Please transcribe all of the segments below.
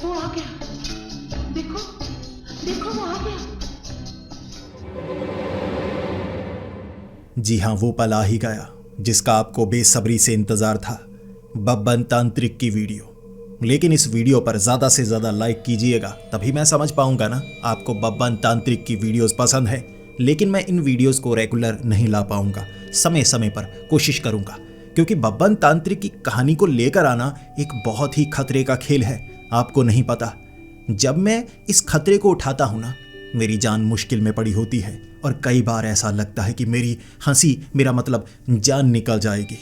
वो आ गया। देखो देखो वो आ गया। जी हाँ, वो पल आ ही गया जिसका आपको बेसब्री से इंतजार था, बब्बन तांत्रिक की वीडियो। लेकिन इस वीडियो पर ज़्यादा से ज़्यादा लाइक कीजिएगा, तभी मैं समझ पाऊंगा ना आपको बब्बन तांत्रिक की वीडियोस पसंद है। लेकिन मैं इन वीडियोस को रेगुलर नहीं ला पाऊंगा, समय समय पर कोशिश करूंगा, क्योंकि बब्बन तांत्रिक की कहानी को लेकर आना एक बहुत ही खतरे का खेल है। आपको नहीं पता, जब मैं इस खतरे को उठाता हूं ना, मेरी जान मुश्किल में पड़ी होती है और कई बार ऐसा लगता है कि मेरी हंसी, मेरा मतलब जान निकल जाएगी।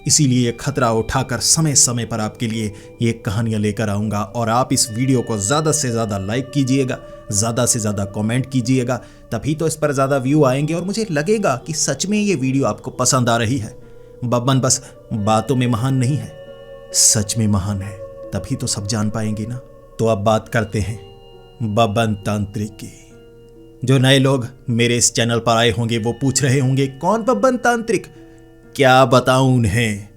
इसीलिए ये खतरा उठाकर समय समय पर आपके लिए ये कहानियां लेकर आऊंगा। और आप इस वीडियो को ज़्यादा से ज़्यादा लाइक कीजिएगा, ज़्यादा से ज़्यादा कमेंट कीजिएगा, तभी तो इस पर ज़्यादा व्यू आएंगे और मुझे लगेगा कि सच में ये वीडियो आपको पसंद आ रही है। बब्बन बस बातों में महान नहीं है, सच में महान है, तभी तो सब जान पाएंगे ना। तो अब बात करते हैं बब्बन तांत्रिक की। जो नए लोग मेरे इस चैनल पर आए होंगे वो पूछ रहे होंगे, कौन बब्बन तांत्रिक? क्या बताऊं उन्हें।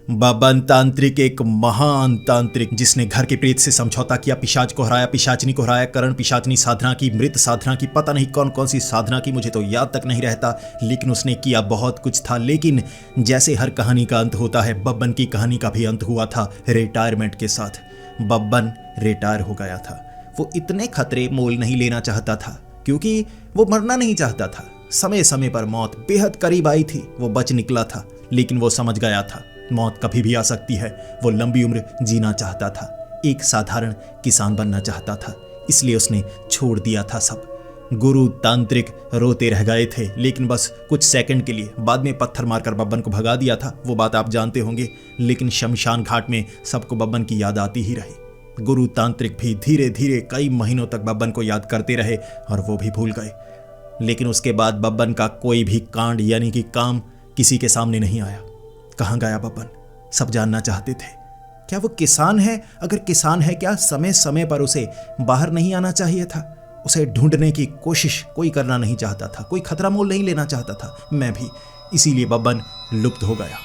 बब्बन तांत्रिक एक महान तांत्रिक, जिसने घर के प्रेत से समझौता किया, पिशाच को हराया, पिशाचनी को हराया, करण पिशाचनी साधना की, मृत साधना की, पता नहीं कौन कौन सी साधना की, मुझे तो याद तक नहीं रहता। लेकिन उसने किया बहुत कुछ था। लेकिन जैसे हर कहानी का अंत होता है, बब्बन की कहानी का भी अंत हुआ था रिटायरमेंट के साथ। बब्बन रिटायर हो गया था। वो इतने खतरे मोल नहीं लेना चाहता था, क्योंकि वो मरना नहीं चाहता था। समय समय पर मौत बेहद करीब आई थी, वो बच निकला था। लेकिन वो समझ गया था मौत कभी भी आ सकती है। वो लंबी उम्र जीना चाहता था, एक साधारण किसान बनना चाहता था, इसलिए उसने छोड़ दिया था सब। गुरु तांत्रिक रोते रह गए थे, लेकिन बस कुछ सेकंड के लिए। बाद में पत्थर मारकर बब्बन को भगा दिया था, वो बात आप जानते होंगे। लेकिन शमशान घाट में सबको बब्बन की याद आती ही रही। गुरु तांत्रिक भी धीरे धीरे कई महीनों तक बब्बन को याद करते रहे और वो भी भूल गए। लेकिन उसके बाद बब्बन का कोई भी कांड यानी कि काम किसी के सामने नहीं आया। कहाँ गया बब्बन? सब जानना चाहते थे। क्या वो किसान है? अगर किसान है, क्या समय समय पर उसे बाहर नहीं आना चाहिए था? उसे ढूंढने की कोशिश कोई करना नहीं चाहता था, कोई खतरा मोल नहीं लेना चाहता था, मैं भी। इसीलिए बब्बन लुप्त हो गया।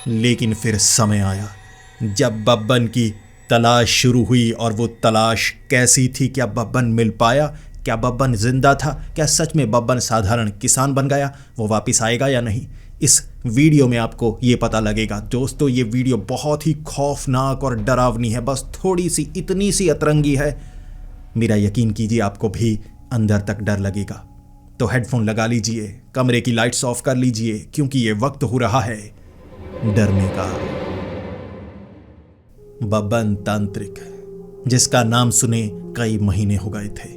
लेकिन फिर समय आया जब बब्बन की तलाश शुरू हुई। और वो तलाश कैसी थी? क्या बब्बन मिल पाया? क्या बब्बन जिंदा था? क्या सच में बब्बन साधारण किसान बन गया? वो वापस आएगा या नहीं? इस वीडियो में आपको ये पता लगेगा। दोस्तों, ये वीडियो बहुत ही खौफनाक और डरावनी है, बस थोड़ी सी, इतनी सी अतरंगी है। मेरा यकीन कीजिए, आपको भी अंदर तक डर लगेगा। तो हेडफोन लगा लीजिए, कमरे की लाइट्स ऑफ कर लीजिए, क्योंकि ये वक्त हो रहा है डरने का। बब्बन तांत्रिक, जिसका नाम सुने कई महीने हो गए थे।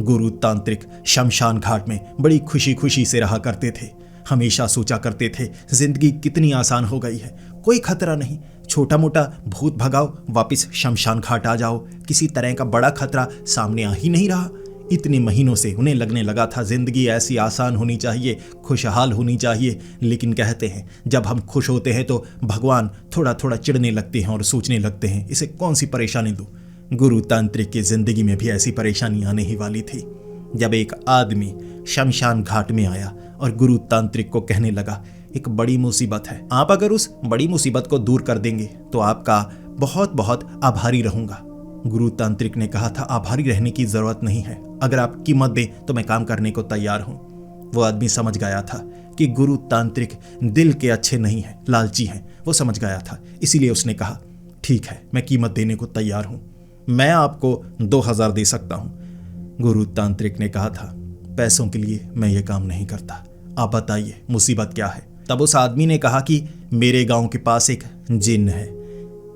गुरु तांत्रिक शमशान घाट में बड़ी खुशी खुशी से रहा करते थे। हमेशा सोचा करते थे जिंदगी कितनी आसान हो गई है, कोई खतरा नहीं, छोटा मोटा भूत भगाओ, वापस शमशान घाट आ जाओ, किसी तरह का बड़ा खतरा सामने आ ही नहीं रहा। इतने महीनों से उन्हें लगने लगा था जिंदगी ऐसी आसान होनी चाहिए, खुशहाल होनी चाहिए। लेकिन कहते हैं जब हम खुश होते हैं तो भगवान थोड़ा थोड़ा चिढ़ने लगते हैं और सोचने लगते हैं इसे कौन सी परेशानी दूं। गुरु तांत्रिक की जिंदगी में भी ऐसी परेशानी आने ही वाली थी, जब एक आदमी शमशान घाट में आया और गुरु तांत्रिक को कहने लगा, एक बड़ी मुसीबत है, आप अगर उस बड़ी मुसीबत को दूर कर देंगे तो आपका बहुत बहुत आभारी रहूंगा। गुरु तांत्रिक ने कहा था, आभारी रहने की जरूरत नहीं है, अगर आप कीमत दें तो मैं काम करने को तैयार हूं। वो आदमी समझ गया था कि गुरु तांत्रिक दिल के अच्छे नहीं हैं, लालची हैं, वो समझ गया था। इसीलिए उसने कहा, ठीक है, मैं कीमत देने को तैयार हूं, मैं आपको 2000 दे सकता हूं। गुरु तांत्रिक ने कहा था, पैसों के लिए मैं ये काम नहीं करता, आप बताइए मुसीबत क्या है। तब उस आदमी ने कहा कि मेरे गांव के पास एक जिन्न है,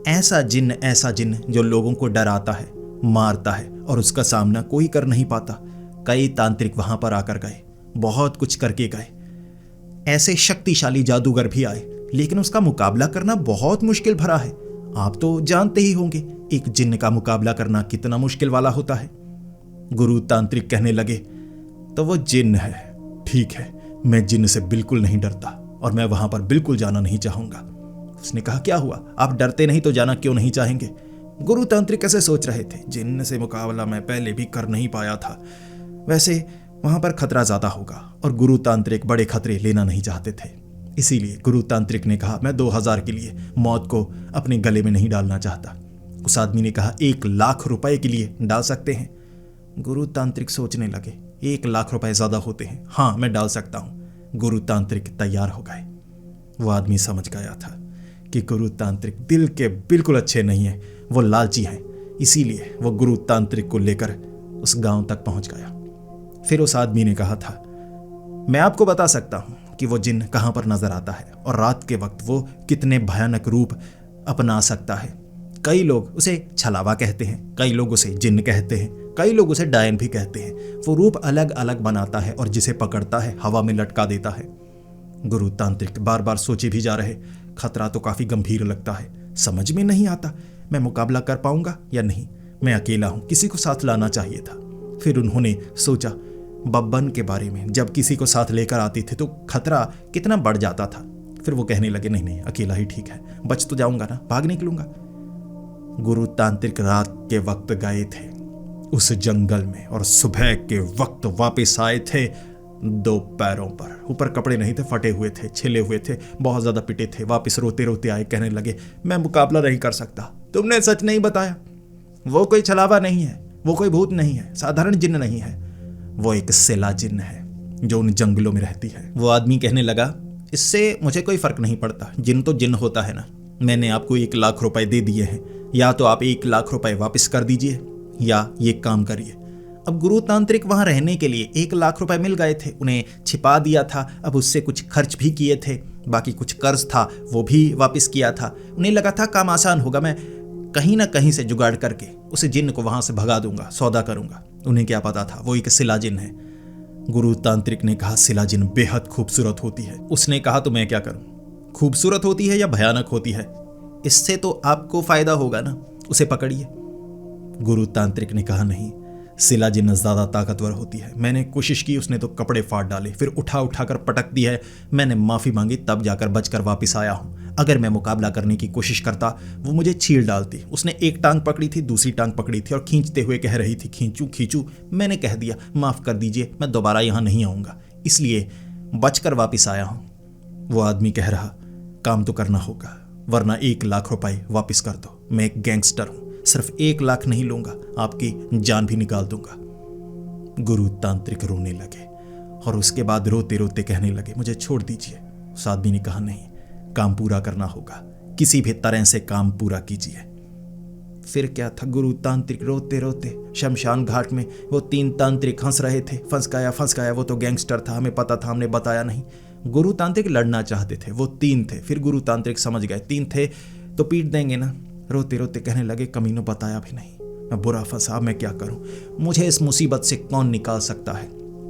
ऐसा जिन्न जो लोगों को डराता है, मारता है और उसका सामना कोई कर नहीं पाता। कई तांत्रिक वहां पर आकर गए, बहुत कुछ करके गए, ऐसे शक्तिशाली जादूगर भी आए, लेकिन उसका मुकाबला करना बहुत मुश्किल भरा है। आप तो जानते ही होंगे एक जिन्न का मुकाबला करना कितना मुश्किल वाला होता है। गुरु तांत्रिक कहने लगे, तो वो जिन्न है, ठीक है, मैं जिन्न से बिल्कुल नहीं डरता और मैं वहां पर बिल्कुल जाना नहीं चाहूंगा। उसने कहा, क्या हुआ, आप डरते नहीं तो जाना क्यों नहीं चाहेंगे? गुरु तांत्रिक कैसे सोच रहे थे, जिन्न से मुकाबला मैं पहले भी कर नहीं पाया था, वैसे वहां पर खतरा ज्यादा होगा और गुरु तांत्रिक बड़े खतरे लेना नहीं चाहते थे। इसीलिए गुरु तांत्रिक ने कहा, मैं 2000 के लिए मौत को अपने गले में नहीं डालना चाहता। उस आदमी ने कहा 1,00,000 रुपए के लिए डाल सकते हैं? गुरु तांत्रिक सोचने लगे, 1,00,000 रुपए ज्यादा होते हैं, हाँ मैं डाल सकता हूं। गुरु तांत्रिक तैयार हो गए। वो आदमी समझ गया था कि गुरु तांत्रिक दिल के बिल्कुल अच्छे नहीं है, वो लालची हैं, इसीलिए वो गुरु तांत्रिक को लेकर उस गांव तक पहुंच गया। फिर उस आदमी ने कहा था, मैं आपको बता सकता हूं कि वो जिन कहां पर नजर आता है और रात के वक्त वो कितने भयानक रूप अपना सकता है। कई लोग उसे छलावा कहते हैं, कई लोग उसे जिन्न कहते हैं, कई लोग उसे डायन भी कहते हैं। वो रूप अलग अलग बनाता है और जिसे पकड़ता है हवा में लटका देता है। गुरु तांत्रिक बार बार सोचे भी जा रहे, खतरा तो काफी गंभीर लगता है, समझ में नहीं आता मैं मुकाबला कर पाऊंगा या नहीं। मैं अकेला हूं, किसी को साथ लाना चाहिए था। फिर उन्होंने सोचा बब्बन के बारे में, जब किसी को साथ लेकर आती थे तो खतरा कितना बढ़ जाता था। फिर वो कहने लगे, नहीं नहीं अकेला ही ठीक है, बच तो जाऊंगा ना, भाग निकलूंगा। गुरु तांत्रिक रात के वक्त गए थे उस जंगल में और सुबह के वक्त वापस आए थे 2 पैरों पर। ऊपर कपड़े नहीं थे, फटे हुए थे, छिले हुए थे, बहुत ज्यादा पिटे थे। वापस रोते रोते आए, कहने लगे मैं मुकाबला नहीं कर सकता, तुमने सच नहीं बताया। वो कोई छलावा नहीं है, वो कोई भूत नहीं है, साधारण जिन्न नहीं है, वो एक सिला जिन्न है जो उन जंगलों में रहती है। वो आदमी कहने लगा, इससे मुझे कोई फर्क नहीं पड़ता, जिन्न तो जिन्न होता है ना। मैंने आपको 1,00,000 रुपए दे दिए हैं, या तो आप 1,00,000 रुपए वापस कर दीजिए या ये काम करिए। अब गुरु तांत्रिक वहां रहने के लिए 1,00,000 रुपए मिल गए थे, उन्हें छिपा दिया था। अब उससे कुछ खर्च भी किए थे, बाकी कुछ कर्ज था वो भी वापस किया था। उन्हें लगा था काम आसान होगा, मैं कहीं ना कहीं से जुगाड़ करके उस जिन्न को वहां से भगा दूंगा, सौदा करूंगा। उन्हें क्या पता था वो एक सिला जिन्न है। गुरु तांत्रिक ने कहा, सिला जिन्न बेहद खूबसूरत होती है। उसने कहा, तो मैं क्या करूं? खूबसूरत होती है या भयानक होती है? इससे तो आपको फायदा होगा ना, उसे पकड़िए। गुरु तांत्रिक ने कहा, नहीं, सिला जिन्न ज्यादा ताकतवर होती है। मैंने कोशिश की, उसने तो कपड़े फाड़ डाले, फिर उठा उठाकर पटक दी है। मैंने माफी मांगी, तब जाकर बचकर वापस आया हूं। अगर मैं मुकाबला करने की कोशिश करता वो मुझे छील डालती। उसने एक टांग पकड़ी थी, दूसरी टांग पकड़ी थी और खींचते हुए कह रही थी, खींचू खींचू। मैंने कह दिया, माफ कर दीजिए, मैं दोबारा यहां नहीं आऊंगा, इसलिए बचकर वापस आया हूं। वो आदमी कह रहा, काम तो करना होगा, वरना 1,00,000 रुपए वापस कर दो। मैं एक गैंगस्टर हूं, सिर्फ 1,00,000 नहीं लूंगा, आपकी जान भी निकाल दूंगा। गुरु तांत्रिक रोने लगे और उसके बाद रोते रोते कहने लगे, मुझे छोड़ दीजिए। उस आदमी ने कहा, नहीं, काम पूरा करना होगा, किसी भी तरह से काम पूरा कीजिए। फिर क्या था, गुरु तांत्रिक रोते रोते शमशान घाट में वो 3 तांत्रिक हंस रहे थे, फंस गया, वो तो गैंगस्टर था, हमें पता था, हमने बताया नहीं। गुरु तांत्रिक लड़ना चाहते थे, वो 3 थे। फिर गुरु तांत्रिक समझ गए 3 थे तो पीट देंगे ना। रोते रोते कहने लगे, कमीनों बताया भी नहीं, मैं बुरा फंसा, मैं क्या करूं, मुझे इस मुसीबत से कौन निकाल सकता है।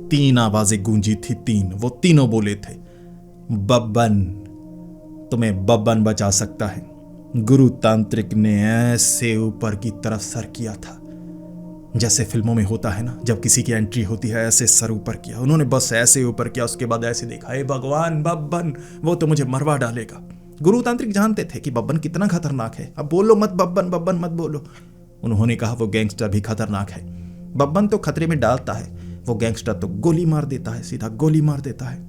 3 आवाजें गूंजी थी, 3, वो तीनों बोले थे, बब्बन, तुम्हें बब्बन बचा सकता है। गुरु तांत्रिक ने ऐसे ऊपर की तरफ सर किया था, जैसे फिल्मों में होता है ना, जब किसी की एंट्री होती है ऐसे सर ऊपर किया उन्होंने, बस ऐसे ऊपर किया। उसके बाद ऐसे देखा, हे भगवान, बब्बन, वो तो मुझे मरवा डालेगा। गुरु तांत्रिक जानते थे कि बब्बन कितना खतरनाक है। अब बोलो मत बब्बन, बब्बन मत बोलो। उन्होंने कहा, वो गैंगस्टर भी खतरनाक है। बब्बन तो खतरे में डालता है, वो गैंगस्टर तो गोली मार देता है, सीधा गोली मार देता है।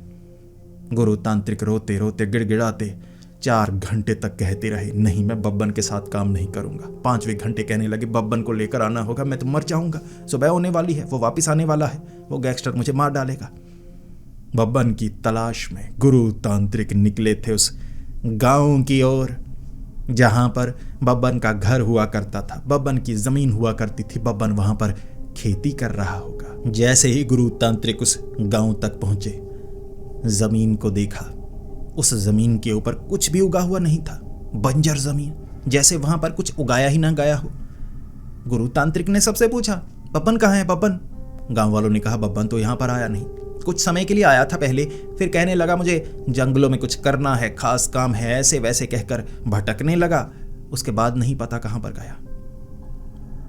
गुरु तांत्रिक रोते रोते गिड़गिड़ाते 4 घंटे तक कहते रहे, नहीं, मैं बब्बन के साथ काम नहीं करूंगा। 5वें घंटे कहने लगे, बब्बन को लेकर आना होगा, मैं तो मर जाऊंगा, सुबह होने वाली है, वो वापस आने वाला है, वो गैंगस्टर मुझे मार डालेगा। बब्बन की तलाश में गुरु तांत्रिक निकले थे उस गांव की ओर जहां पर बब्बन का घर हुआ करता था, बब्बन की जमीन हुआ करती थी। बब्बन वहां पर खेती कर रहा होगा। जैसे ही गुरु तांत्रिक उस गांव तक पहुंचे, जमीन को देखा, उस जमीन के ऊपर कुछ भी उगा हुआ नहीं था, बंजर जमीन, जैसे वहां पर कुछ उगाया ही ना गया हो। गुरु तांत्रिक ने सबसे पूछा, बब्बन कहाँ है, बब्बन? गांव वालों ने कहा, बब्बन तो यहां पर आया नहीं, कुछ समय के लिए आया था पहले, फिर कहने लगा मुझे जंगलों में कुछ करना है, खास काम है, ऐसे वैसे कहकर भटकने लगा, उसके बाद नहीं पता कहां पर गया।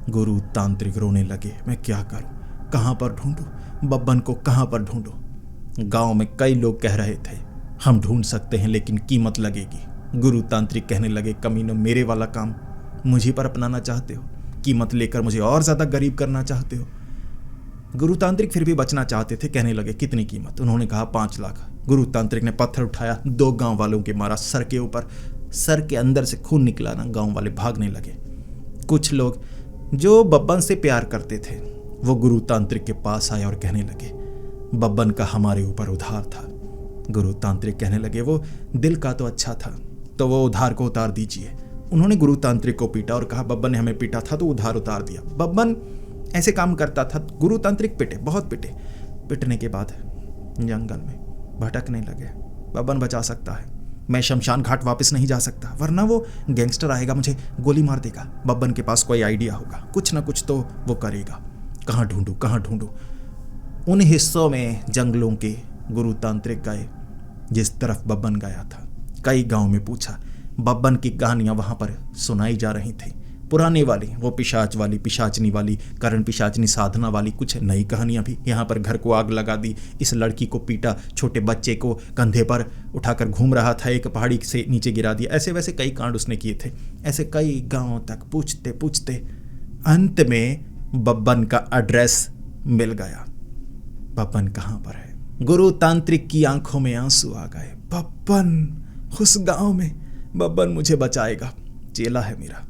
गुरु तांत्रिक रोने लगे, मैं क्या करूं, कहां पर ढूंढूं, बब्बन को कहां पर ढूंढूं। गांव में कई लोग कह रहे थे, हम ढूंढ सकते हैं लेकिन कीमत लगेगी। गुरु तांत्रिक कहने लगे, कमीनों, मेरे वाला काम मुझे पर अपनाना चाहते हो, कीमत लेकर मुझे और ज्यादा गरीब करना चाहते हो। गुरु तांत्रिक फिर भी बचना चाहते थे, कहने लगे, कितनी कीमत? उन्होंने कहा, 5 लाख। गुरु तांत्रिक ने पत्थर उठाया, 2 गांव वालों के मारा सर के ऊपर, सर के अंदर से खून निकला ना, गांव वाले भागने लगे। कुछ लोग जो बब्बन से प्यार करते थे वो गुरु तांत्रिक के पास आए और कहने लगे बब्बन का हमारे ऊपर उधार था। गुरु तांत्रिक कहने लगे वो दिल का तो अच्छा था, तो वो उधार को उतार दीजिए। उन्होंने गुरु तांत्रिक को पीटा और कहा बब्बन ने हमें पीटा था तो उधार उतार दिया। बब्बन ऐसे काम करता था। गुरु तांत्रिक पिटे, बहुत पिटे। पिटने के बाद जंगल में भटकने लगे। बब्बन बचा सकता है, मैं शमशान घाट वापस नहीं जा सकता, वरना वो गैंगस्टर आएगा मुझे गोली मार देगा। बब्बन के पास कोई आइडिया होगा, कुछ ना कुछ तो वो करेगा। कहाँ ढूंढूं? उन हिस्सों में जंगलों के गुरु तांत्रिक गए जिस तरफ बब्बन गया था। कई गांव में पूछा, बब्बन की कहानियां वहां पर सुनाई जा रही थी, पुराने वाली, वो पिशाच वाली, पिशाचनी वाली, करण पिशाचनी साधना वाली, कुछ नई कहानियां भी। यहाँ पर घर को आग लगा दी, इस लड़की को पीटा, छोटे बच्चे को कंधे पर उठाकर घूम रहा था, एक पहाड़ी से नीचे गिरा दिया। ऐसे वैसे कई कांड उसने किए थे। ऐसे कई गांवों तक पूछते पूछते अंत में बब्बन का एड्रेस मिल गया। बब्बन कहाँ पर है? गुरु तांत्रिक की आंखों में आंसू आ गए। बब्बन उस गांव में, बब्बन मुझे बचाएगा, चेला है मेरा।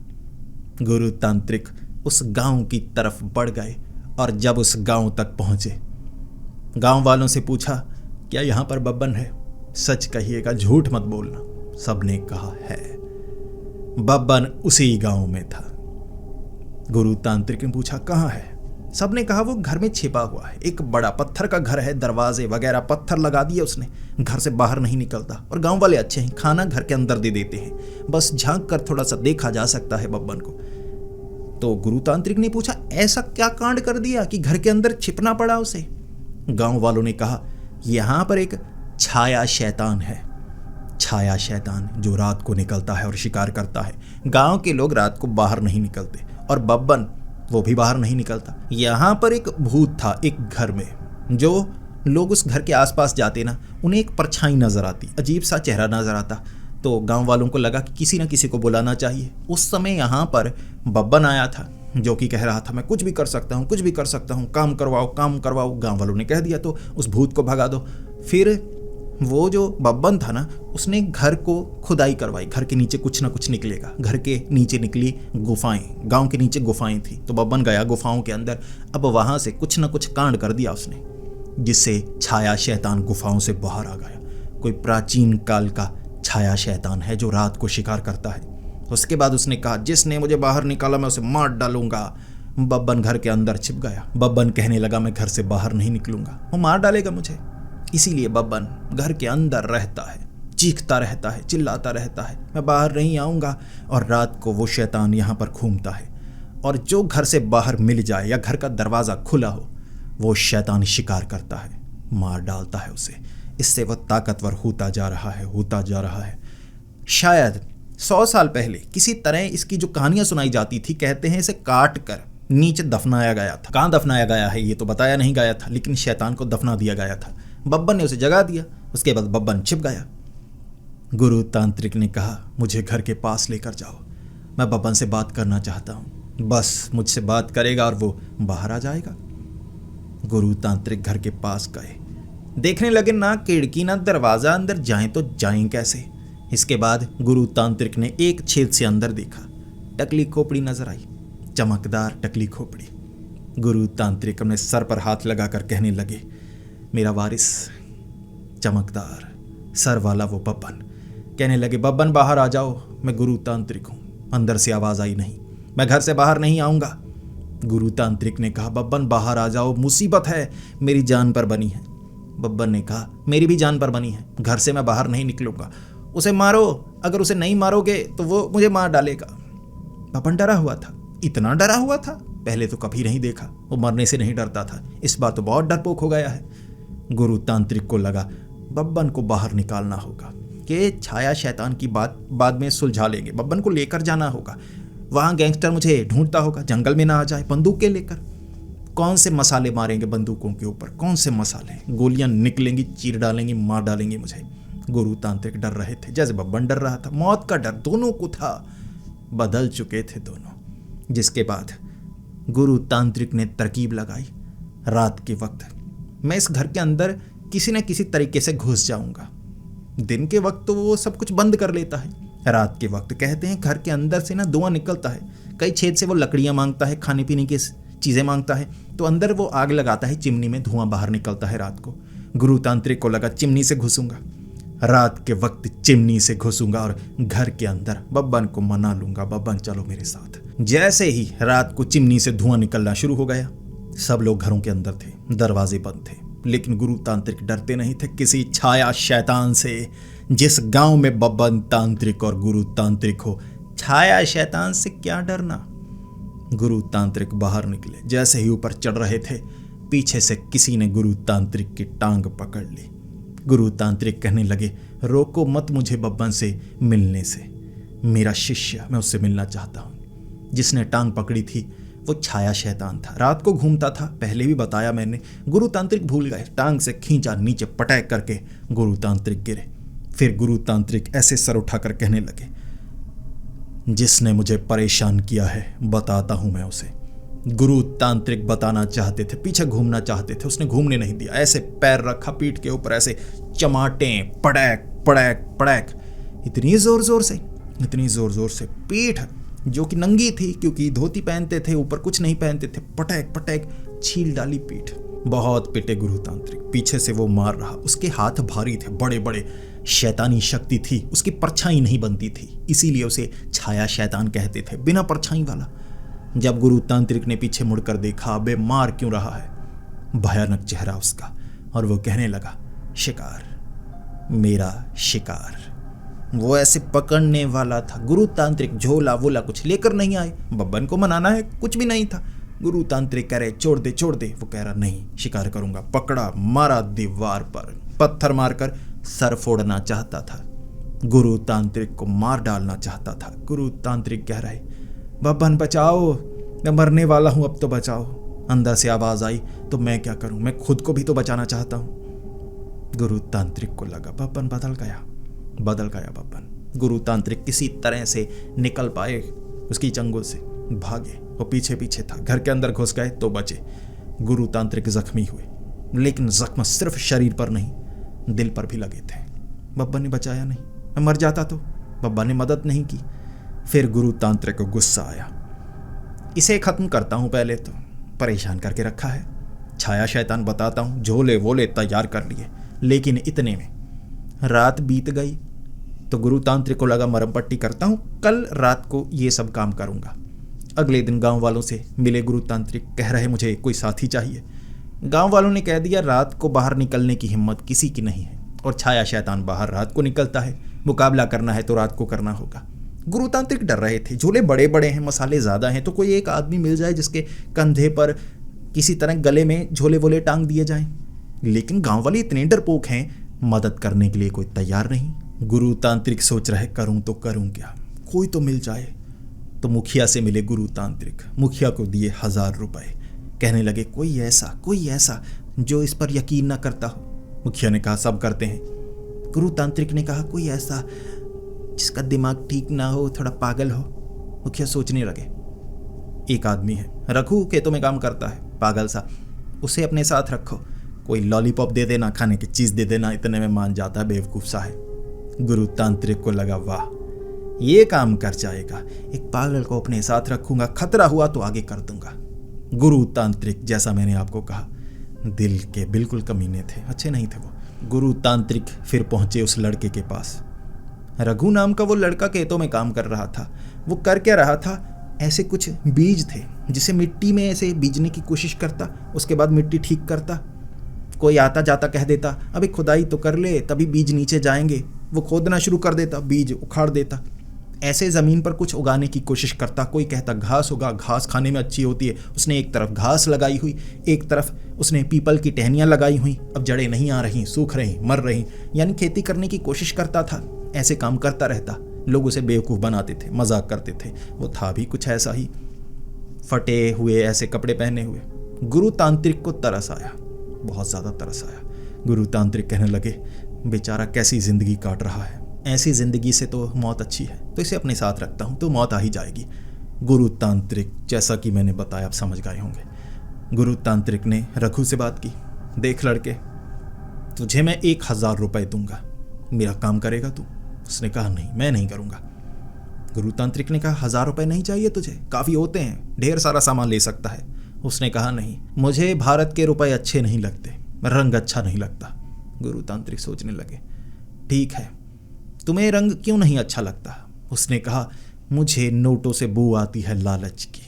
गुरु तांत्रिक उस गांव की तरफ बढ़ गए और जब उस गांव तक पहुंचे, गांव वालों से पूछा क्या यहां पर बब्बन है? सच कहिएगा, झूठ मत बोलना। सबने कहा है। बब्बन उसी गांव में था। गुरु तांत्रिक ने पूछा कहाँ है? सबने कहा वो घर में छिपा हुआ है, एक बड़ा पत्थर का घर है, दरवाजे वगैरह पत्थर लगा दिए उसने, घर से बाहर नहीं निकलता। और गांव वाले अच्छे हैं, खाना घर के अंदर दे देते हैं, बस झांक कर थोड़ा सा देखा जा सकता है बब्बन को। तो गुरु तांत्रिक ने पूछा ऐसा क्या कांड कर दिया कि घर के अंदर छिपना पड़ा उसे? गांव वालों ने कहा यहां पर एक छाया शैतान है, छाया शैतान जो रात को निकलता है और शिकार करता है। गांव के लोग रात को बाहर नहीं निकलते और बब्बन वो भी बाहर नहीं निकलता। यहां पर एक भूत था एक घर में, जो लोग उस घर के आसपास जाते ना, उन्हें एक परछाई नजर आती, अजीब सा चेहरा नजर आता। तो गांव वालों को लगा कि किसी ना किसी को बुलाना चाहिए। उस समय यहाँ पर बब्बन आया था जो कि कह रहा था मैं कुछ भी कर सकता हूँ, कुछ भी कर सकता हूँ, काम करवाओ, काम करवाओ। गांव वालों ने कह दिया तो उस भूत को भगा दो। फिर वो जो बब्बन था ना, उसने घर को खुदाई करवाई, घर के नीचे कुछ ना कुछ निकलेगा। घर के नीचे निकली गुफाएं, गांव के नीचे गुफाएं थी, तो बब्बन गया गुफाओं के अंदर। अब वहां से कुछ ना कुछ कांड कर दिया उसने, जिससे छाया शैतान गुफाओं से बाहर आ गया। कोई प्राचीन काल का छाया शैतान है जो रात को शिकार करता है। उसके बाद उसने कहा जिसने मुझे बाहर निकाला मैं उसे मार डालूंगा। बब्बन घर के अंदर छिप गया। बब्बन कहने लगा मैं घर से बाहर नहीं निकलूंगा, वो मार डालेगा मुझे। इसीलिए बब्बन घर के अंदर रहता है, चीखता रहता है, चिल्लाता रहता है, मैं बाहर नहीं आऊंगा। और रात को वो शैतान यहाँ पर घूमता है और जो घर से बाहर मिल जाए या घर का दरवाज़ा खुला हो, वो शैतान शिकार करता है, मार डालता है उसे। इससे वह ताकतवर होता जा रहा है, होता जा रहा है। शायद 100 साल पहले किसी तरह इसकी जो कहानियां सुनाई जाती थी, कहते हैं इसे काट कर नीचे दफनाया गया था। कहाँ दफनाया गया है ये तो बताया नहीं गया था, लेकिन शैतान को दफना दिया गया था। बब्बन ने उसे जगा दिया। उसके बाद बब्बन छिप गया। गुरु तांत्रिक ने कहा मुझे घर के पास लेकर जाओ, मैं बब्बन से बात करना चाहता हूँ, बस मुझसे बात करेगा और वो बाहर आ जाएगा। गुरु तांत्रिक घर के पास गए, देखने लगे ना खिड़की ना दरवाजा, अंदर जाएं तो जाएं कैसे। इसके बाद गुरु तांत्रिक ने एक छेद से अंदर देखा, टकली खोपड़ी नजर आई, चमकदार टकली खोपड़ी। गुरु तांत्रिक अपने सर पर हाथ लगाकर कहने लगे मेरा वारिस, चमकदार सर वाला वो बब्बन। कहने लगे बब्बन बाहर आ जाओ, मैं गुरु तांत्रिक हूँ। अंदर से आवाज आई नहीं, मैं घर से बाहर नहीं आऊँगा। गुरु तांत्रिक ने कहा बब्बन बाहर आ जाओ, मुसीबत है, मेरी जान पर बनी है। बब्बन ने कहा मेरी भी जान पर बनी है, घर से मैं बाहर नहीं निकलूंगा। उसे मारो, अगर उसे नहीं मारोगे तो वो मुझे मार डालेगा। बब्बन डरा हुआ था, इतना डरा हुआ था पहले तो कभी नहीं देखा। वो मरने से नहीं डरता था, इस बार तो बहुत डरपोक हो गया है। गुरु तांत्रिक को लगा बब्बन को बाहर निकालना होगा, कि छाया शैतान की बात बाद में सुलझा लेंगे। बब्बन को लेकर जाना होगा, वहाँ गैंगस्टर मुझे ढूंढता होगा, जंगल में ना आ जाए बंदूक के लेकर। कौन से मसाले मारेंगे बंदूकों के ऊपर, कौन से मसाले, गोलियां निकलेंगी, चीर डालेंगी, मार डालेंगी मुझे। गुरु तांत्रिक डर रहे थे जैसे बब्बन डर रहा था। मौत का डर दोनों को था, बदल चुके थे दोनों। जिसके बाद गुरु तांत्रिक ने तरकीब लगाई, रात के वक्त मैं इस घर के अंदर किसी न किसी तरीके से घुस जाऊंगा। दिन के वक्त तो वो सब कुछ बंद कर लेता है, रात के वक्त कहते हैं घर के अंदर से ना धुआं निकलता है, कई छेद से वो लकड़ियाँ मांगता है, खाने पीने की चीज़ें मांगता है, तो अंदर वो आग लगाता है, चिमनी में धुआं बाहर निकलता है रात को। गुरु तांत्रिक को लगा चिमनी से घुसूंगा, रात के वक्त चिमनी से घुसूंगा और घर के अंदर बब्बन को मना लूंगा, बब्बन चलो मेरे साथ। जैसे ही रात को चिमनी से धुआं निकलना शुरू हो गया, सब लोग घरों के अंदर थे, दरवाजे बंद थे, लेकिन गुरु तांत्रिक डरते नहीं थे किसी छाया शैतान से। जिस गांव में बब्बन तांत्रिक और गुरु तांत्रिक हो, छाया शैतान से क्या डरना। गुरु तांत्रिक बाहर निकले, जैसे ही ऊपर चढ़ रहे थे, पीछे से किसी ने गुरु तांत्रिक की टांग पकड़ ली। गुरु तांत्रिक कहने लगे, रोको मत मुझे बब्बन से मिलने से, मेरा शिष्य, मैं उससे मिलना चाहता हूँ। जिसने टांग पकड़ी थी वो छाया शैतान था, रात को घूमता था, पहले भी बताया मैंने। गुरु तांत्रिक भूल गए, टांग से खींचा, नीचे पटैक करके गुरु तांत्रिक गिरे। फिर गुरु तांत्रिक ऐसे सर उठाकर कहने लगे, जिसने मुझे परेशान किया है बताता हूं मैं उसे। गुरु तांत्रिक बताना चाहते थे, पीछे घूमना चाहते थे, उसने घूमने नहीं दिया। ऐसे पैर रखा पीठ के ऊपर, ऐसे चमाटे, पड़ैक पड़ैक पड़ैक, इतनी जोर जोर से पीठ जो कि नंगी थी, क्योंकि धोती पहनते थे, ऊपर कुछ नहीं पहनते थे, पटैक पटैक छील डाली पीठ। बहुत पिटे गुरु तांत्रिक, पीछे से वो मार रहा। उसके हाथ भारी थे, बड़े बड़े, शैतानी शक्ति थी, उसकी परछाई नहीं बनती थी, इसीलिए उसे छाया शैतान कहते थे, बिना परछाई वाला। जब गुरु तांत्रिक ने पीछे मुड़कर देखा, अबे मार क्यों रहा है, भयानक चेहरा उसका, और वो कहने लगा, शिकार, मेरा शिकार। वो ऐसे पकड़ने वाला था। गुरु तांत्रिक झोला वोला कुछ लेकर नहीं आए, बब्बन को मनाना है, कुछ भी नहीं था। गुरु तांत्रिक कह रहे छोड़ दे, वो कह रहा नहीं, शिकार करूंगा। पकड़ा, मारा दीवार पर, पत्थर मारकर सर फोड़ना चाहता था, गुरु तांत्रिक को मार डालना चाहता था। गुरु तांत्रिक कह रहे, बब्बन बचाओ, मैं मरने वाला हूं, अब तो बचाओ। अंदर से आवाज आई, तो मैं क्या करूं, मैं खुद को भी तो बचाना चाहता हूं। गुरु तांत्रिक को लगा बब्बन बदल गया बब्बन। गुरु तांत्रिक किसी तरह से निकल पाए उसकी चंगुल से, भागे, वो पीछे पीछे था, घर के अंदर घुस गए तो बचे। गुरु तांत्रिक जख्मी हुए, लेकिन जख्म सिर्फ शरीर पर नहीं, दिल पर भी लगे थे। बब्बन ने बचाया नहीं, मैं मर जाता तो। बब्बा ने मदद नहीं की। फिर गुरु तांत्रिक को गुस्सा आया, इसे खत्म करता हूं, पहले तो परेशान करके रखा है, छाया शैतान बताता हूं, झोले वोले तैयार कर लिए। लेकिन इतने में रात बीत गई, तो गुरु तांत्रिक को लगा मरहम पट्टी करता हूं, कल रात को ये सब काम करूंगा। अगले दिन गांव वालों से मिले गुरु तांत्रिक, कह रहे मुझे कोई साथी चाहिए। गांव वालों ने कह दिया रात को बाहर निकलने की हिम्मत किसी की नहीं है, और छाया शैतान बाहर रात को निकलता है, मुकाबला करना है तो रात को करना होगा। गुरु तांत्रिक डर रहे थे, झोले बड़े बड़े हैं, मसाले ज़्यादा हैं, तो कोई एक आदमी मिल जाए जिसके कंधे पर किसी तरह गले में झोले वोले टांग दिए जाएं। लेकिन गांव वाले इतने डरपोक हैं, मदद करने के लिए कोई तैयार नहीं। गुरु तांत्रिक सोच रहे करूं तो करूं क्या, कोई तो मिल जाए। तो मुखिया से मिले गुरु तांत्रिक, मुखिया को दिए 1000 रुपए, कहने लगे कोई ऐसा जो इस पर यकीन ना करता हो। मुखिया ने कहा सब करते हैं। गुरु तांत्रिक ने कहा कोई ऐसा जिसका दिमाग ठीक ना हो, थोड़ा पागल हो। मुखिया सोचने लगे, एक आदमी है, रघु खेतों में काम करता है, पागल सा, उसे अपने साथ रखो, कोई लॉलीपॉप दे देना, खाने की चीज दे देना, इतने में मान जाता है, बेवकूफ सा है। गुरु तांत्रिक को लगा वाह, ये काम कर जाएगा, एक पागल को अपने साथ रखूंगा, खतरा हुआ तो आगे कर दूंगा। गुरु तांत्रिक, जैसा मैंने आपको कहा, दिल के बिल्कुल कमीने थे, अच्छे नहीं थे वो। गुरु तांत्रिक फिर पहुंचे उस लड़के के पास। रघु नाम का वो लड़का खेतों में काम कर रहा था। वो कर क्या रहा था, ऐसे कुछ बीज थे जिसे मिट्टी में ऐसे बीजने की कोशिश करता, उसके बाद मिट्टी ठीक करता। कोई आता जाता कह देता अभी खुदाई तो कर ले, तभी बीज नीचे जाएंगे, वो खोदना शुरू कर देता, बीज उखाड़ देता। ऐसे ज़मीन पर कुछ उगाने की कोशिश करता। कोई कहता घास होगा, घास खाने में अच्छी होती है। उसने एक तरफ घास लगाई हुई, एक तरफ उसने पीपल की टहनियाँ लगाई हुई। अब जड़ें नहीं आ रही, सूख रही, मर रही, यानी खेती करने की कोशिश करता था। ऐसे काम करता रहता, लोग उसे बेवकूफ़ बनाते थे, मजाक करते थे। वो था भी कुछ ऐसा ही, फटे हुए ऐसे कपड़े पहने हुए। गुरु तांत्रिक को तरस आया, बहुत ज़्यादा तरस आया। गुरु तांत्रिक कहने लगे बेचारा कैसी ज़िंदगी काट रहा है, ऐसी ज़िंदगी से तो मौत अच्छी है, तो इसे अपने साथ रखता हूँ तो मौत आ ही जाएगी। गुरु तांत्रिक, जैसा कि मैंने बताया, आप समझ गए होंगे। गुरु तांत्रिक ने रघु से बात की, देख लड़के, तुझे मैं 1000 रुपये दूंगा, मेरा काम करेगा तू? उसने कहा नहीं, मैं नहीं करूँगा। गुरु तांत्रिक ने कहा 1000 रुपये नहीं चाहिए तुझे? काफ़ी होते हैं, ढेर सारा सामान ले सकता है। उसने कहा नहीं, मुझे भारत के रुपए अच्छे नहीं लगते, रंग अच्छा नहीं लगता। गुरु तांत्रिक सोचने लगे, ठीक है, तुम्हें रंग क्यों नहीं अच्छा लगता? उसने कहा, मुझे नोटों से बू आती है लालच की।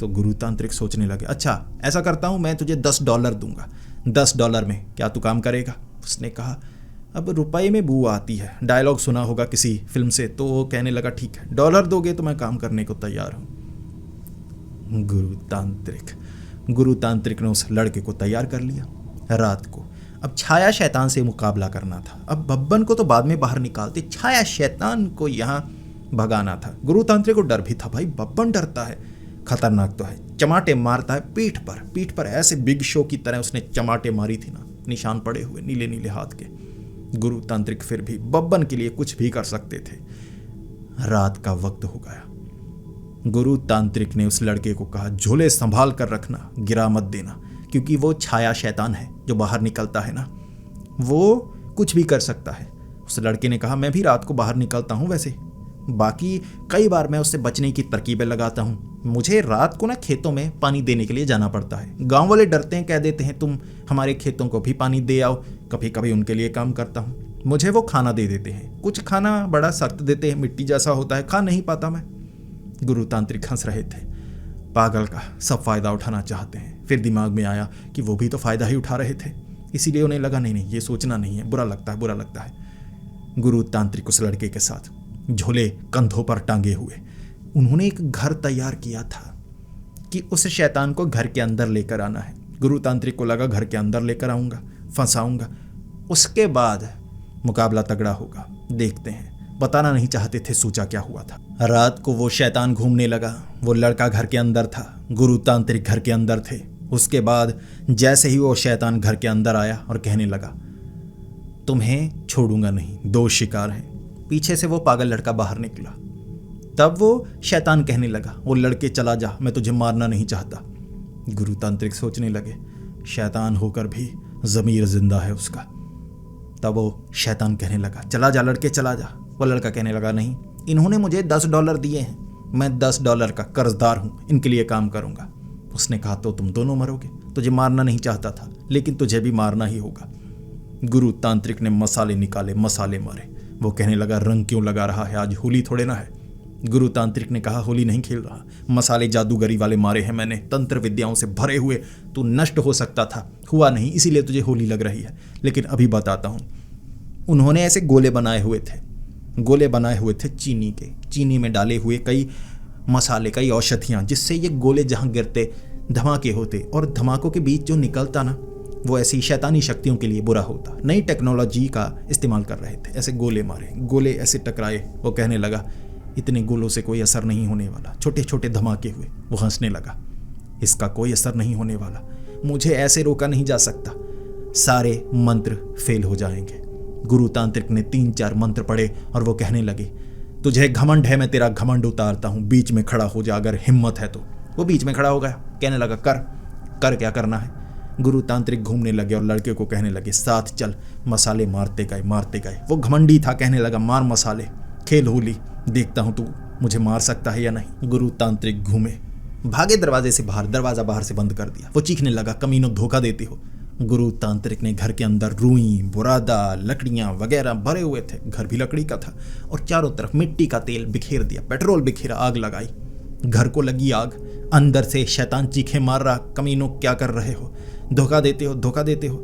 तो गुरु तांत्रिक सोचने लगे, अच्छा ऐसा करता हूँ, मैं तुझे $10 दूंगा। $10 में क्या तू काम करेगा? उसने कहा, अब रुपए में बू आती है, डायलॉग सुना होगा किसी फिल्म से। तो वो कहने लगा, ठीक है, $1 दोगे तो मैं काम करने को तैयार हूँ। गुरु तांत्रिक ने उस लड़के को तैयार कर लिया। रात को अब छाया शैतान से मुकाबला करना था। अब बब्बन को तो बाद में बाहर निकालते, छाया शैतान को यहाँ भगाना था। गुरु तांत्रिक को डर भी था, भाई बब्बन डरता है, खतरनाक तो है, चमाटे मारता है पीठ पर ऐसे बिग शो की तरह उसने चमाटे मारी थी ना, निशान पड़े हुए नीले नीले हाथ के। गुरु तांत्रिक फिर भी बब्बन के लिए कुछ भी कर सकते थे। रात का वक्त हो गया। गुरु तांत्रिक ने उस लड़के को कहा, झोले संभाल कर रखना, गिरा मत देना, क्योंकि वो छाया शैतान है जो बाहर निकलता है ना, वो कुछ भी कर सकता है। उस लड़के ने कहा, मैं भी रात को बाहर निकलता हूँ, वैसे बाकी कई बार मैं उससे बचने की तरकीबें लगाता हूँ। मुझे रात को ना खेतों में पानी देने के लिए जाना पड़ता है। गांव वाले डरते हैं, कह देते हैं तुम हमारे खेतों को भी पानी दे आओ। कभी कभी उनके लिए काम करता हूँ। मुझे वो खाना दे देते हैं, कुछ खाना बड़ा सख्त देते हैं, मिट्टी जैसा होता है, खा नहीं पाता मैं। गुरु तांत्रिक हंस रहे थे, पागल का सब फायदा उठाना चाहते हैं। फिर दिमाग में आया कि वो भी तो फायदा ही उठा रहे थे, इसीलिए उन्हें लगा नहीं ये सोचना नहीं है, बुरा लगता है। गुरु तांत्रिक उस लड़के के साथ झोले कंधों पर टांगे हुए उन्होंने एक घर तैयार किया था कि उस शैतान को घर के अंदर लेकर आना है। गुरु तांत्रिक को लगा घर के अंदर लेकर आऊंगा, फंसाऊंगा, उसके बाद मुकाबला तगड़ा होगा, देखते हैं। बताना नहीं चाहते थे, सोचा क्या हुआ था। रात को वो शैतान घूमने लगा, वो लड़का घर के अंदर था, गुरु तांत्रिक घर के अंदर थे। उसके बाद जैसे ही वो शैतान घर के अंदर आया और कहने लगा, तुम्हें छोड़ूंगा नहीं, 2 शिकार हैं। पीछे से वो पागल लड़का बाहर निकला। तब वो शैतान कहने लगा, वो लड़के चला जा, मैं तुझे मारना नहीं चाहता। गुरु तांत्रिक सोचने लगे, शैतान होकर भी ज़मीर जिंदा है उसका। तब वो शैतान कहने लगा, चला जा लड़के, चला जा। वो लड़का कहने लगा, नहीं, इन्होंने मुझे $10 दिए हैं, मैं $10 का कर्जदार हूँ, इनके लिए काम करूँगा। उसने कहा, तो तुम दोनों मरोगे। तुझे मारना नहीं चाहता था, लेकिन तुझे भी मारना ही होगा। गुरु तांत्रिक ने मसाले निकाले, मसाले मारे। वो कहने लगा, रंग क्यों लगा रहा है, आज होली थोड़े ना है। गुरु तांत्रिक ने कहा, होली नहीं खेल रहा, मसाले जादूगरी वाले मारे हैं मैंने, तंत्र विद्याओं से भरे हुए। तू नष्ट हो सकता था, हुआ नहीं, इसीलिए तुझे होली लग रही है। लेकिन अभी बताता हूँ। उन्होंने ऐसे गोले बनाए हुए थे चीनी के, चीनी में डाले हुए कई मसाले, कई औषधियाँ, जिससे ये गोले जहाँ गिरते धमाके होते, और धमाकों के बीच जो निकलता ना, वो ऐसी शैतानी शक्तियों के लिए बुरा होता। नई टेक्नोलॉजी का इस्तेमाल कर रहे थे। ऐसे गोले मारे, गोले ऐसे टकराए। वो कहने लगा, इतने गोलों से कोई असर नहीं होने वाला, छोटे छोटे धमाके हुए। वो हंसने लगा, इसका कोई असर नहीं होने वाला, मुझे ऐसे रोका नहीं जा सकता, सारे मंत्र फेल हो जाएंगे। गुरु तांत्रिक ने 3-4 मंत्र पढ़े और वो कहने लगे, तुझे घमंड है, मैं तेरा घमंड उतारता हूँ, बीच में खड़ा हो जा अगर हिम्मत है तो। वो बीच में खड़ा हो गया, कहने लगा, कर क्या करना है। गुरु तांत्रिक घूमने लगे और लड़के को कहने लगे, साथ चल। मसाले मारते गए। वो घमंडी था, कहने लगा, मार मसाले, खेल होली, देखता हूँ तू मुझे मार सकता है या नहीं। गुरु तांत्रिक घूमे, भागे दरवाजे से बाहर, दरवाजा बाहर से बंद कर दिया। वो चीखने लगा, कमीनों, धोखा देते हो। गुरु तांत्रिक ने घर के अंदर रुई, बुरादा, लकड़ियाँ वगैरह भरे हुए थे, घर भी लकड़ी का था, और चारों तरफ मिट्टी का तेल बिखेर दिया, पेट्रोल बिखेरा, आग लगाई। घर को लगी आग। अंदर से शैतान चीखे मार रहा, कमीनों क्या कर रहे हो, धोखा देते हो।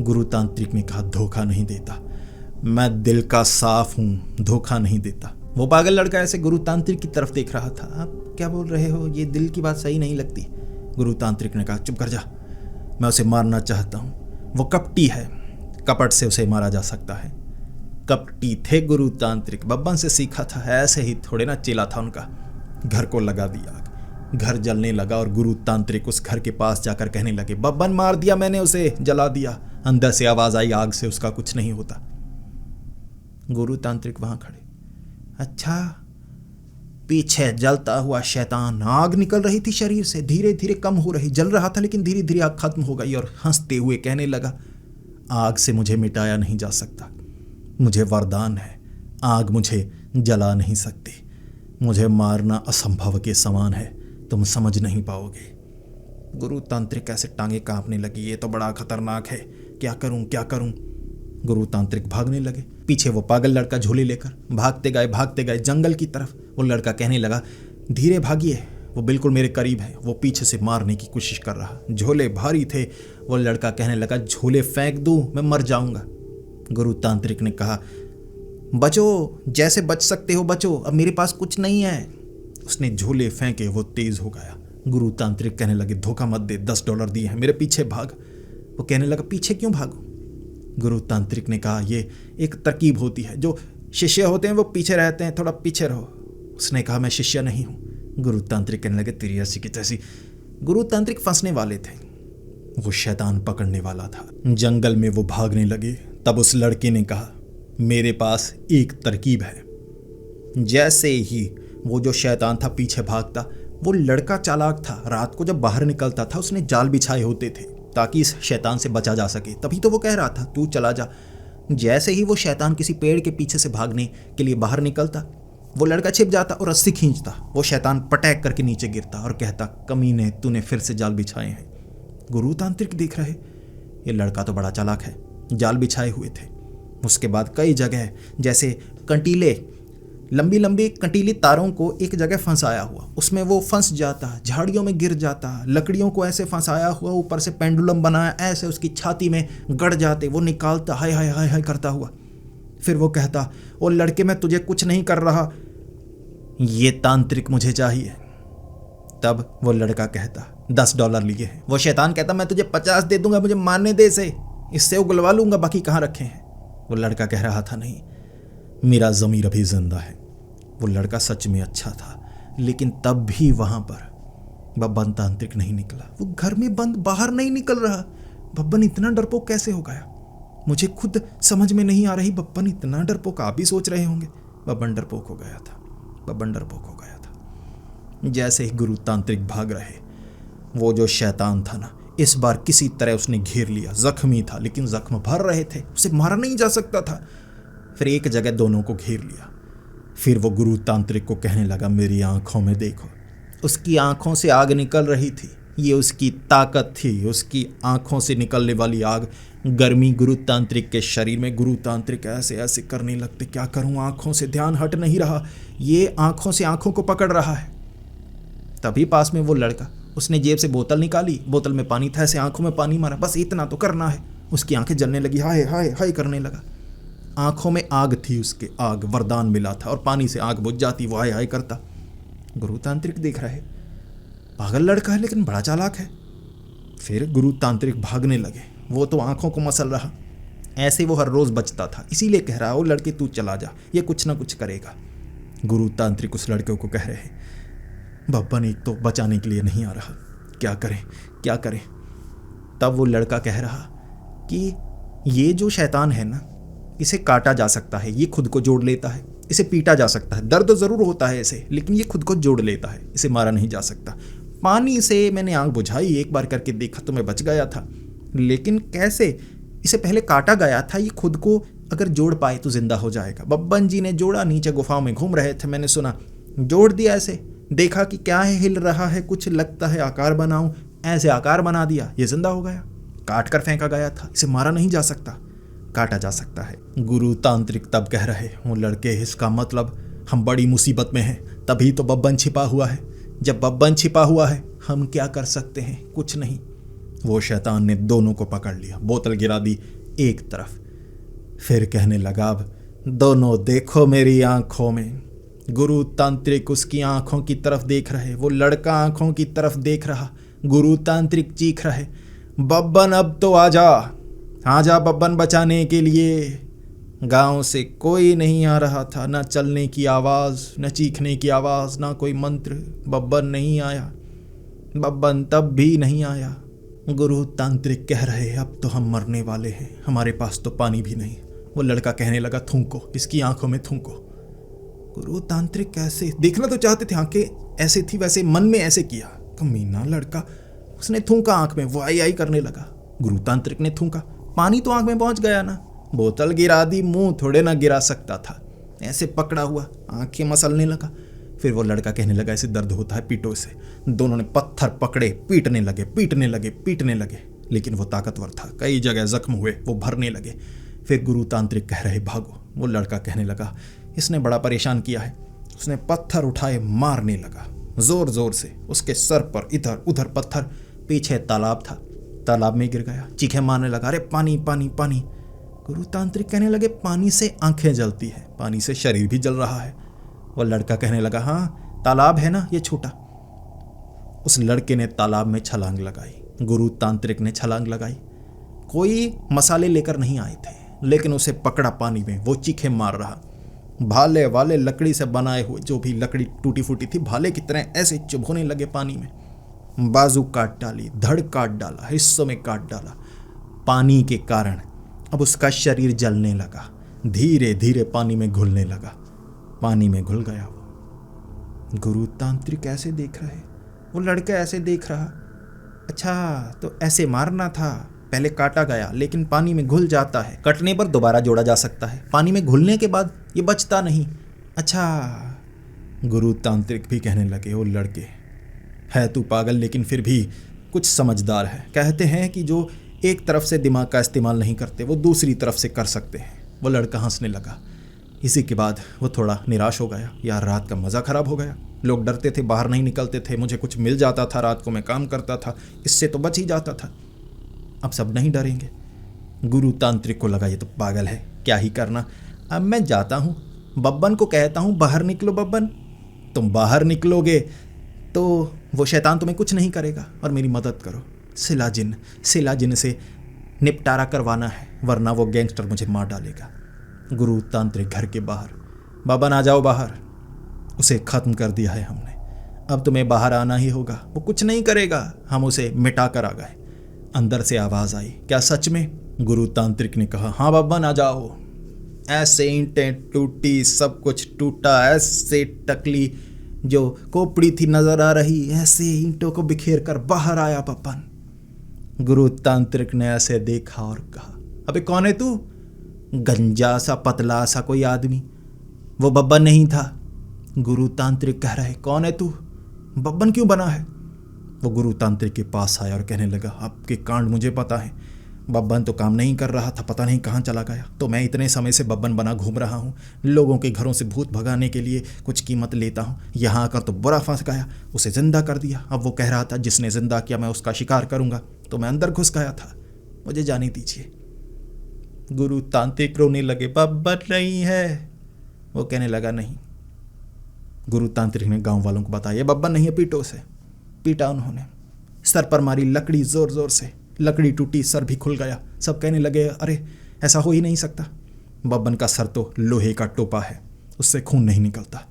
गुरु तांत्रिक ने कहा, धोखा नहीं देता, मैं दिल का साफ हूँ, धोखा नहीं देता। वो पागल लड़का ऐसे गुरु तांत्रिक की तरफ देख रहा था, आप क्या बोल रहे हो, ये दिल की बात सही नहीं लगती। गुरु तांत्रिक ने कहा, चुप कर जा, मैं उसे मारना चाहता हूँ, वो कपटी है, कपट से उसे मारा जा सकता है। कपटी थे गुरु तांत्रिक, बब्बन से सीखा था, ऐसे ही थोड़े ना चेला था उनका। घर को लगा दिया आग, घर जलने लगा और गुरु तांत्रिक उस घर के पास जाकर कहने लगे, बब्बन मार दिया मैंने उसे, जला दिया। अंदर से आवाज आई, आग से उसका कुछ नहीं होता। गुरु तांत्रिक वहां खड़े, अच्छा, पीछे जलता हुआ शैतान, आग निकल रही थी शरीर से, धीरे धीरे कम हो रही, जल रहा था लेकिन धीरे धीरे आग खत्म हो गई, और हंसते हुए कहने लगा, आग से मुझे मिटाया नहीं जा सकता, मुझे वरदान है, आग मुझे जला नहीं सकते। मुझे मारना असंभव के समान है, तुम समझ नहीं पाओगे। गुरु तांत्रिक ऐसे टांगे कांपने लगी, ये तो बड़ा खतरनाक है, क्या करूं क्या करूं। गुरु तांत्रिक भागने लगे। पीछे वो पागल लड़का झोले लेकर भागते गए जंगल की तरफ। वो लड़का कहने लगा, धीरे भागिए, वो बिल्कुल मेरे करीब है, वो पीछे से मारने की कोशिश कर रहा। झोले भारी थे। वो लड़का कहने लगा, झोले फेंक दूं, मैं मर जाऊंगा। गुरु तांत्रिक ने कहा, बचो, जैसे बच सकते हो बचो, अब मेरे पास कुछ नहीं है। उसने झोले फेंके, वो तेज हो गया। गुरु तांत्रिक कहने लगे, धोखा मत दे, $10 दिए हैं, मेरे पीछे भाग। वो कहने लगा, पीछे क्यों भागो? गुरु तांत्रिक ने कहा, ये एक तरकीब होती है, जो शिष्य होते हैं वो पीछे रहते हैं, थोड़ा पीछे रहो। उसने कहा, मैं शिष्य नहीं हूँ। गुरु तांत्रिक कहने लगे, तेरी ऐसी की तैसी। गुरु तांत्रिक फंसने वाले थे, वो शैतान पकड़ने वाला था। जंगल में वो भागने लगे। तब उस लड़के ने कहा, मेरे पास एक तरकीब है। जैसे ही वो जो शैतान था पीछे भागता, वो लड़का चालाक था। रात को जब बाहर निकलता था उसने जाल बिछाए होते थे ताकि इस शैतान से बचा जा सके। तभी तो वो कह रहा था, तू चला जा। जैसे ही वो शैतान किसी पेड़ के पीछे से भागने के लिए बाहर निकलता, वो लड़का छिप जाता और रस्सी खींचता। वो शैतान पटैक करके नीचे गिरता और कहता, कमीने, तूने फिर से जाल बिछाए हैं। गुरु तांत्रिक देख रहे, ये लड़का तो बड़ा चालाक है, जाल बिछाए हुए थे। उसके बाद कई जगह जैसे कंटीले, लंबी लंबी कंटीली तारों को एक जगह फंसाया हुआ, उसमें वो फंस जाता, झाड़ियों में गिर जाता। लकड़ियों को ऐसे फंसाया हुआ, ऊपर से पेंडुलम बनाया, ऐसे उसकी छाती में गड़ जाते। वो निकालता, हाय हाय हाय हाय करता हुआ। फिर वो कहता, ओ लड़के, मैं तुझे कुछ नहीं कर रहा, ये तांत्रिक मुझे चाहिए। तब वो लड़का कहता, $10 लिए हैं। वो शैतान कहता, मैं तुझे 50 दे दूंगा, मुझे मारने दे से, इससे उगलवा लूंगा, बाकी कहाँ रखे हैं। वो लड़का कह रहा था, नहीं, मेरा ज़मीर अभी जिंदा है। वो लड़का सच में अच्छा था, लेकिन तब भी वहां पर बब्बन तांत्रिक नहीं निकला। वो घर में बंद, बाहर नहीं निकल रहा। बब्बन इतना डरपोक कैसे हो गया, मुझे खुद समझ में नहीं आ रही। बब्बन इतना डरपोक, आप भी सोच रहे होंगे। बब्बन डरपोक हो गया था, बब्बन डरपोक हो गया था। जैसे ही गुरु तांत्रिक भाग रहे, वो जो शैतान था ना, इस बार किसी तरह उसने घेर लिया। जख्मी था, लेकिन जख्म भर रहे थे, उसे मारा नहीं जा सकता था। फिर एक जगह दोनों को घेर लिया। फिर वो गुरु तांत्रिक को कहने लगा, मेरी आंखों में देखो। उसकी आंखों से आग निकल रही थी, ये उसकी ताकत थी। उसकी आंखों से निकलने वाली आग, गर्मी गुरु तांत्रिक के शरीर में। गुरु तांत्रिक ऐसे ऐसे करने लगते, क्या करूं, आंखों से ध्यान हट नहीं रहा, ये आंखों से आंखों को पकड़ रहा है। तभी पास में वो लड़का, उसने जेब से बोतल निकाली, बोतल में पानी था, ऐसे आंखों में पानी मारा, बस इतना तो करना है। उसकी आंखें जलने लगी, हाय हाय हाय करने लगा। आंखों में आग थी उसके, आग वरदान मिला था, और पानी से आग बुझ जाती, वो हाय हाय करता। गुरु तांत्रिक देख रहे, पागल लड़का है लेकिन बड़ा चालाक है। फिर गुरु तांत्रिक भागने लगे, वो तो आंखों को मसल रहा। ऐसे वो हर रोज बचता था, इसीलिए कह रहा, ओ लड़के तू चला जा, ये कुछ ना कुछ करेगा। गुरु तांत्रिक उस लड़के को कह रहे, बब्बन एक तो बचाने के लिए नहीं आ रहा, क्या करें क्या करें। तब वो लड़का कह रहा कि ये जो शैतान है ना, इसे काटा जा सकता है, ये खुद को जोड़ लेता है, इसे पीटा जा सकता है, दर्द ज़रूर होता है इसे, लेकिन ये खुद को जोड़ लेता है, इसे मारा नहीं जा सकता। पानी से मैंने आंख बुझाई, एक बार करके देखा तो मैं बच गया था, लेकिन कैसे, इसे पहले काटा गया था, ये खुद को अगर जोड़ पाए तो जिंदा हो जाएगा। बब्बन जी ने जोड़ा, नीचे गुफाओं में घूम रहे थे, मैंने सुना, जोड़ दिया ऐसे, देखा कि क्या है, हिल रहा है, कुछ लगता है आकार बनाऊं, ऐसे आकार बना दिया, ये जिंदा हो गया। काट कर फेंका गया था, इसे मारा नहीं जा सकता, काटा जा सकता है। गुरु तांत्रिक तब कह रहे, वो लड़के, इसका मतलब हम बड़ी मुसीबत में हैं, तभी तो बब्बन छिपा हुआ है। जब बब्बन छिपा हुआ है, हम क्या कर सकते हैं, कुछ नहीं। वो शैतान ने दोनों को पकड़ लिया, बोतल गिरा दी एक तरफ, फिर कहने लगा, अब दोनों देखो मेरी आंखों में। गुरु तांत्रिक उसकी आंखों की तरफ देख रहे, वो लड़का आंखों की तरफ देख रहा। गुरु तांत्रिक चीख रहे, बब्बन अब तो आजा, आजा बब्बन बचाने के लिए। गांव से कोई नहीं आ रहा था, न चलने की आवाज़, न चीखने की आवाज़, ना कोई मंत्र। बब्बन नहीं आया, बब्बन तब भी नहीं आया। गुरु तांत्रिक कह रहे, अब तो हम मरने वाले हैं, हमारे पास तो पानी भी नहीं। वो लड़का कहने लगा, थूको, इसकी आंखों में थूको। गुरु तांत्रिक कैसे, देखना तो चाहते थे, आंखें ऐसे थी वैसे मन में ऐसे किया, कमीना लड़का। उसने थूका आंख में, वो आई आई करने लगा। गुरु तांत्रिक ने थूका, पानी तो आंख में पहुंच गया ना, बोतल गिरा दी, मुंह थोड़े ना गिरा सकता था। ऐसे पकड़ा हुआ, आंखें मसलने लगा। फिर वो लड़का कहने लगा ऐसे दर्द होता है पीटो से। दोनों ने पत्थर पकड़े, पीटने लगे, लेकिन वो ताकतवर था, कई जगह जख्म हुए, वो भरने लगे। फिर गुरु तांत्रिक कह रहे भागो। वो लड़का कहने लगा इसने बड़ा परेशान किया है। उसने पत्थर उठाए, मारने लगा जोर जोर से। उसके सर पर इधर उधर पत्थर। पीछे तालाब था, तालाब में गिर गया, चीखें मारने लगा, अरे पानी पानी पानी। गुरु तांत्रिक कहने लगे पानी से आंखें जलती है, पानी से शरीर भी जल रहा है। वो लड़का कहने लगा हाँ तालाब है ना ये छोटा। उस लड़के ने तालाब में छलांग लगाई, गुरु तांत्रिक ने छलांग लगाई। कोई मसाले लेकर नहीं आए थे, लेकिन उसे पकड़ा पानी में। वो चीखें मार रहा। भाले वाले लकड़ी से बनाए हुए, जो भी लकड़ी टूटी फूटी थी, भाले की तरह ऐसे चुभोने लगे पानी में। बाजू काट डाली, धड़ काट डाला, हिस्सों में काट डाला। पानी के कारण अब उसका शरीर जलने लगा, धीरे धीरे पानी में घुलने लगा। पानी में घुल गया वो। गुरु तांत्रिक ऐसे देख रहे, वो लड़का ऐसे देख रहा। अच्छा तो ऐसे मारना था, पहले काटा गया लेकिन पानी में घुल जाता है, कटने पर दोबारा जोड़ा जा सकता है, पानी में घुलने के बाद ये बचता नहीं। अच्छा। गुरु तांत्रिक भी कहने लगे वो लड़के है तू पागल लेकिन फिर भी कुछ समझदार है। कहते हैं कि जो एक तरफ से दिमाग का इस्तेमाल नहीं करते वो दूसरी तरफ से कर सकते हैं। वो लड़का हंसने लगा। इसी के बाद वो थोड़ा निराश हो गया, यार रात का मज़ा ख़राब हो गया। लोग डरते थे, बाहर नहीं निकलते थे, मुझे कुछ मिल जाता था, रात को मैं काम करता था, इससे तो बच ही जाता था। अब सब नहीं डरेंगे। गुरु तांत्रिक को लगा ये तो पागल है, क्या ही करना। अब मैं जाता हूँ, बब्बन को कहता हूँ बाहर निकलो। बब्बन तुम बाहर निकलोगे तो वो शैतान तुम्हें कुछ नहीं करेगा और मेरी मदद करो। सिलाजिन से निपटारा करवाना है, वरना वो गैंगस्टर मुझे मार डालेगा। गुरु तांत्रिक घर के बाहर, बब्बन आ जाओ बाहर, उसे ख़त्म कर दिया है हमने, अब तुम्हें बाहर आना ही होगा। वो कुछ नहीं करेगा, हम उसे मिटा कर आ गए। अंदर से आवाज़ आई, क्या सच में? गुरु तांत्रिक ने कहा हाँ बब्बन आ जाओ। ऐसे ईंटें टूटी, सब कुछ टूटा, ऐसे टकली जो खोपड़ी थी नजर आ रही, ऐसे ईंटों को बिखेर कर बाहर आया बब्बन। गुरु तांत्रिक ने ऐसे देखा और कहा अबे कौन है तू? गंजा सा पतला सा कोई आदमी। वो बब्बन नहीं था। गुरु तांत्रिक कह रहे कौन है तू? बब्बन क्यों बना है? वो गुरु तांत्रिक के पास आया और कहने लगा आपके कांड मुझे पता है, बब्बन तो काम नहीं कर रहा था, पता नहीं कहाँ चला गया, तो मैं इतने समय से बब्बन बना घूम रहा हूँ, लोगों के घरों से भूत भगाने के लिए कुछ कीमत लेता हूँ। यहाँ आकर तो बुरा फंस गया, उसे जिंदा कर दिया। अब वो कह रहा था जिसने जिंदा किया मैं उसका शिकार करूँगा, तो मैं अंदर घुस गया था, मुझे जाने दीजिए। गुरु तांत्रिक रोने लगे, बब्बन नहीं है। वो कहने लगा नहीं। गुरु तांत्रिक ने गाँव वालों को बताया बब्बन नहीं है, पीटो से। पीटा उन्होंने, सर पर मारी लकड़ी जोर जोर से, लकड़ी टूटी, सर भी खुल गया। सब कहने लगे अरे ऐसा हो ही नहीं सकता, बब्बन का सर तो लोहे का टोपा है, उससे खून नहीं निकलता,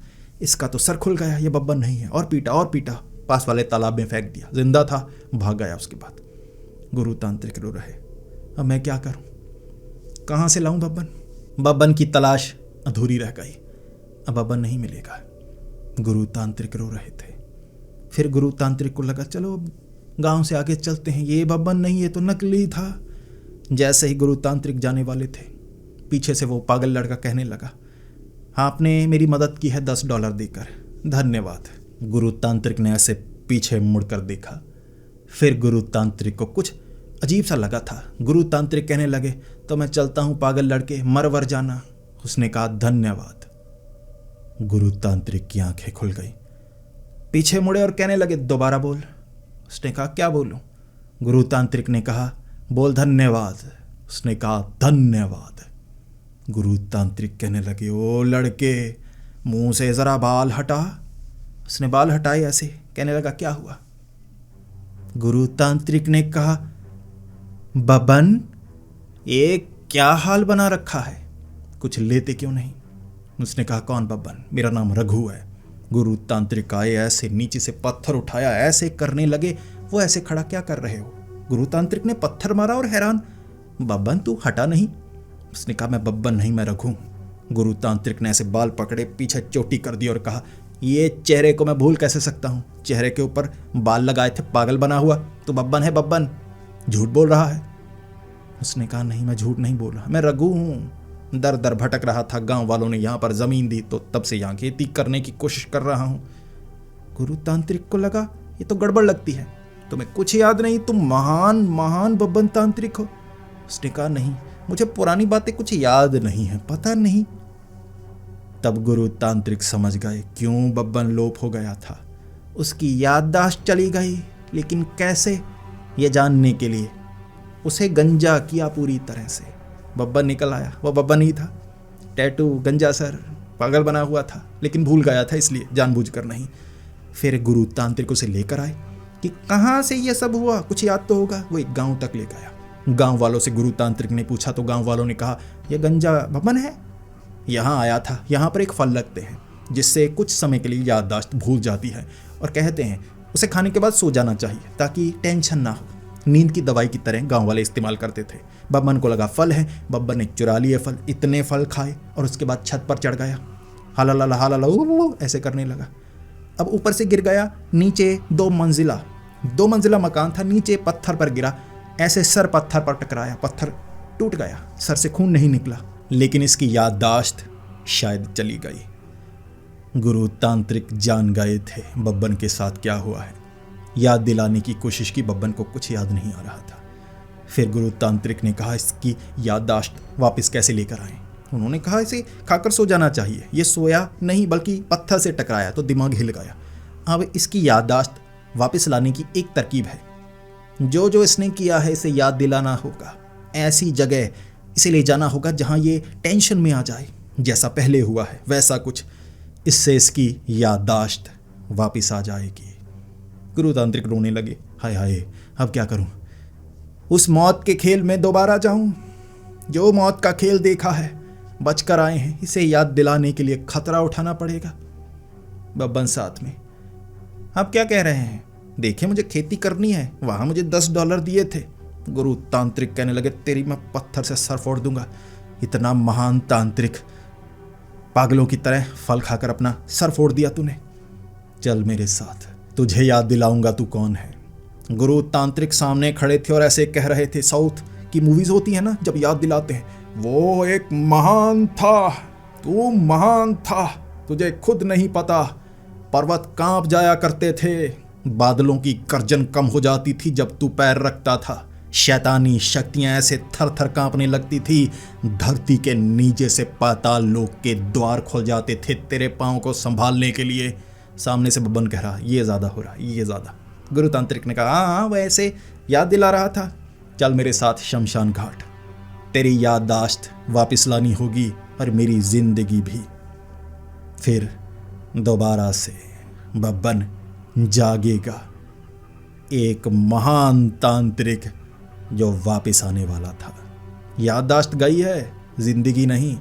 इसका तो सर खुल गया, ये बब्बन नहीं है। और पीटा, पास वाले तालाब में फेंक दिया, जिंदा था, भाग गया उसके बाद। गुरु तांत्रिक रो रहे, अब मैं क्या करूं, कहाँ से लाऊं बब्बन? बब्बन की तलाश अधूरी रह गई, अब बब्बन नहीं मिलेगा। गुरु तांत्रिक रो रहे थे। फिर गुरु तांत्रिक को लगा चलो गांव से आगे चलते हैं, ये बब्बन नहीं, ये तो नकली था। जैसे ही गुरु तांत्रिक जाने वाले थे, पीछे से वो पागल लड़का कहने लगा आपने मेरी मदद की है $10 देकर, धन्यवाद। गुरु तांत्रिक ने ऐसे पीछे मुड़कर देखा। फिर गुरु तांत्रिक को कुछ अजीब सा लगा था। गुरु तांत्रिक कहने लगे तो मैं चलता हूँ पागल लड़के, मर वर जाना। उसने कहा धन्यवाद। गुरु तांत्रिक की आंखें खुल गई, पीछे मुड़े और कहने लगे दोबारा बोल। उसने कहा क्या बोलूं? गुरु तांत्रिक ने कहा बोल धन्यवाद। उसने कहा धन्यवाद। गुरु तांत्रिक कहने लगे ओ लड़के, मुंह से जरा बाल हटा। उसने बाल हटाए, ऐसे कहने लगा क्या हुआ? गुरु तांत्रिक ने कहा बब्बन ये क्या हाल बना रखा है, कुछ लेते क्यों नहीं? उसने कहा कौन बब्बन? मेरा नाम रघु है। गुरु तांत्रिक आए, ऐसे नीचे से पत्थर उठाया, ऐसे करने लगे। वो ऐसे खड़ा क्या कर रहे हो? गुरु तांत्रिक ने पत्थर मारा और हैरान, बब्बन तू हटा नहीं? उसने कहा मैं बब्बन नहीं, मैं रघु। गुरु तांत्रिक ने ऐसे बाल पकड़े, पीछे चोटी कर दी और कहा ये चेहरे को मैं भूल कैसे सकता हूँ, चेहरे के ऊपर बाल लगाए थे, पागल बना हुआ, तो बब्बन है बब्बन, झूठ बोल रहा है। उसने कहा नहीं मैं झूठ नहीं बोल रहा, मैं रघु हूँ, दर दर भटक रहा था। गांव वालों ने यहाँ पर जमीन दी तो तब से यहाँ खेती करने की कोशिश कर रहा हूँ। गुरु तांत्रिक को लगा ये तो गड़बड़ लगती है, तुम्हें कुछ याद नहीं, तुम महान महान बब्बन तांत्रिक हो। उसने कहा नहीं, मुझे पुरानी बातें कुछ याद नहीं है, पता नहीं। तब गुरु तांत्रिक समझ गए क्यों बब्बन लोप हो गया था। उसकी याददाश्त चली गई, लेकिन कैसे, ये जानने के लिए उसे गंजा किया पूरी तरह से। बब्बन निकल आया, वह बब्बन ही था। टैटू, गंजा सर, पागल बना हुआ था, लेकिन भूल गया था, इसलिए जानबूझकर नहीं। फिर गुरु तांत्रिक उसे लेकर आए कि कहाँ से ये सब हुआ, कुछ याद तो होगा। वो एक गांव तक ले गया। गांव वालों से गुरु तांत्रिक ने पूछा तो गांव वालों ने कहा यह गंजा बब्बन है, यहाँ आया था। यहाँ पर एक फल लगते हैं जिससे कुछ समय के लिए याददाश्त भूल जाती है, और कहते हैं उसे खाने के बाद सो जाना चाहिए ताकि टेंशन ना हो। नींद की दवाई की तरह गांव वाले इस्तेमाल करते थे। बब्बन को लगा फल है, बब्बन ने चुरा लिए फल, इतने फल खाए और उसके बाद छत पर चढ़ गया। हालाला हालाला ऐसे करने लगा। अब ऊपर से गिर गया नीचे। 2 मंजिला मकान था, नीचे पत्थर पर गिरा। ऐसे सर पत्थर पर टकराया, पत्थर टूट गया, सर से खून नहीं निकला, लेकिन इसकी याददाश्त शायद चली गई। गुरु तांत्रिक जान गए थे बब्बन के साथ क्या हुआ है। याद दिलाने की कोशिश की, बब्बन को कुछ याद नहीं आ रहा था। फिर गुरु तांत्रिक ने कहा इसकी याददाश्त वापस कैसे लेकर आए। उन्होंने कहा इसे खाकर सो जाना चाहिए। ये सोया नहीं बल्कि पत्थर से टकराया तो दिमाग हिल गया। अब इसकी याददाश्त वापस लाने की एक तरकीब है। जो जो इसने किया है इसे याद दिलाना होगा। ऐसी जगह इसे ले जाना होगा जहां ये टेंशन में आ जाए, जैसा पहले हुआ है वैसा कुछ। इससे इसकी याददाश्त वापस आ जाएगी। गुरु तांत्रिक रोने लगे, हाय हाय अब क्या करूं। उस मौत के खेल में दोबारा जाऊं? जो मौत का खेल देखा है, बचकर आए हैं, इसे याद दिलाने के लिए खतरा उठाना पड़ेगा। बब्बन साथ में, आप क्या कह रहे हैं? देखिए मुझे खेती करनी है, वहां मुझे $10 दिए थे। गुरु तांत्रिक कहने लगे तेरी मैं पत्थर से सर फोड़ दूंगा। इतना महान तांत्रिक, पागलों की तरह फल खाकर अपना सर फोड़ दिया तूने। चल मेरे साथ, तुझे याद दिलाऊंगा तू कौन है। गुरु तांत्रिक सामने खड़े थे और ऐसे कह रहे थे, साउथ की मूवीज होती है ना जब याद दिलाते हैं, वो एक महान था, तू महान था, तुझे खुद नहीं पता। पर्वत कांप जाया करते थे, बादलों की गर्जन कम हो जाती थी जब तू पैर रखता था। शैतानी शक्तियां ऐसे थर थर कांपने लगती थी, धरती के नीचे से पाताल लोक के द्वार खुल जाते थे तेरे पांव को संभालने के लिए। सामने से बब्बन कह रहा ये ज्यादा हो रहा, ये ज्यादा। गुरु तांत्रिक ने कहा हाँ वह ऐसे याद दिला रहा था। चल मेरे साथ शमशान घाट, तेरी याददाश्त वापस लानी होगी और मेरी जिंदगी भी। फिर दोबारा से बब्बन जागेगा, एक महान तांत्रिक जो वापस आने वाला था। याददाश्त गई है, जिंदगी नहीं,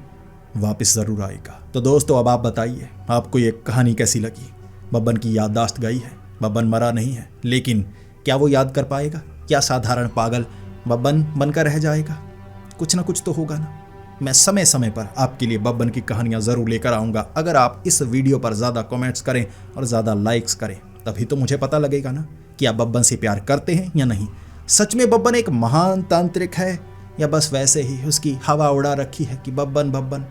वापस जरूर आएगा। तो दोस्तों अब आप बताइए आपको ये कहानी कैसी लगी। बब्बन की याददाश्त गई है, बब्बन मरा नहीं है, लेकिन क्या वो याद कर पाएगा? क्या साधारण पागल बब्बन बनकर रह जाएगा? कुछ ना कुछ तो होगा ना। मैं समय समय पर आपके लिए बब्बन की कहानियां ज़रूर लेकर आऊँगा। अगर आप इस वीडियो पर ज़्यादा कमेंट्स करें और ज़्यादा लाइक्स करें तभी तो मुझे पता लगेगा ना कि आप बब्बन से प्यार करते हैं या नहीं। सच में बब्बन एक महान तांत्रिक है या बस वैसे ही उसकी हवा उड़ा रखी है कि बब्बन बब्बन,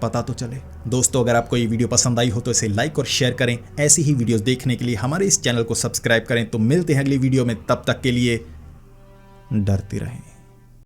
पता तो चले। दोस्तों अगर आपको ये वीडियो पसंद आई हो तो इसे लाइक और शेयर करें। ऐसी ही वीडियोस देखने के लिए हमारे इस चैनल को सब्सक्राइब करें। तो मिलते हैं अगली वीडियो में, तब तक के लिए डरते रहें।